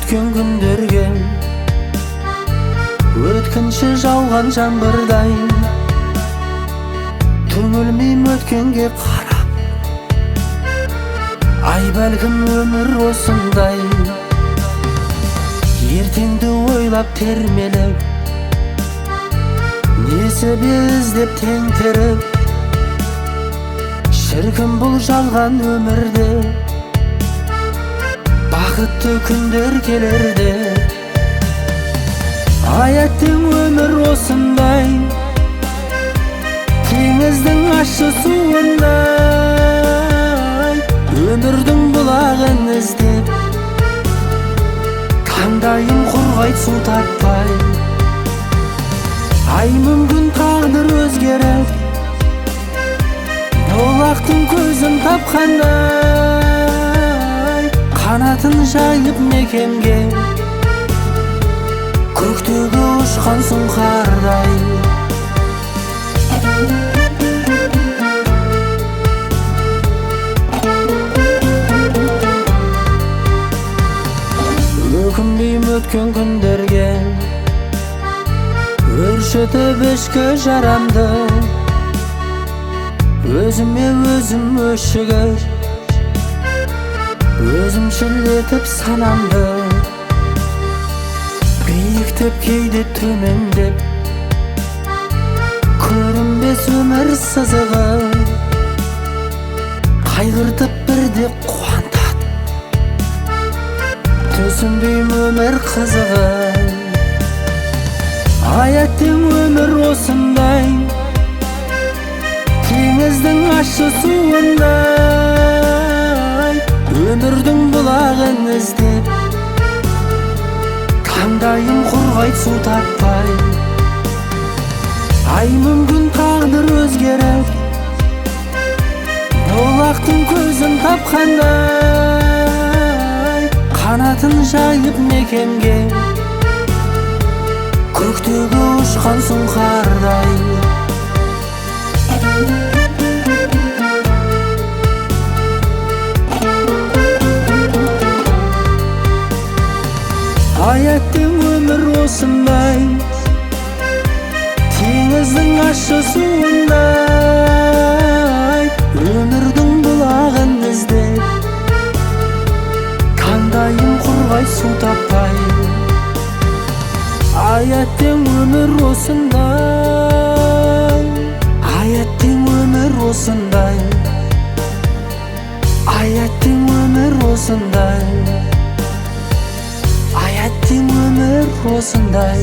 өткен күндерге өткінші жауған жаңбырдай түңілмейм өткенге қарап ай бәлкім өмір осындай ертеңді ойлап термелеп несібе іздеп теңтеріп шіркін бұл жалған өмірде бақытты күндер келерде аяттың өмір осындай теңіздің ащы суындай өмірдің бұлағын іздеп таңдайым құрғайды су таппай ай мүмкін тағдыр өзгеріп бұлақтың көзін тапқандай қанатын жайып мекенге көктегі ұшқан сұңқардай өкінбейм өткен күндерге өршітіп ішкі жарамды өзіме өзім өшігіп өзімшіл етіп санамды биіктеп кейде төмендеп көрінбес өмір сызығы қайғыртып бірде қуантады түсінбейм өмір қызығы аяттың өмір осындай теңіздің ащы суындай өмірдің бұлағын іздеп таңдайым құрғайды су таппай ай мүмкін тағдыр өзгеріп бұлақтың көзін тапқандай қанатын жайып мекенге көктегі ұшқан сұңқардай аяттың өмір осындай теңіздің ащы суындай өмірдің бұлағын іздеп таңдайым құрғайды су таппай аяттың өмір осындай аяттың өмір осындай аяттың өмір осындай аяттың өмір осындай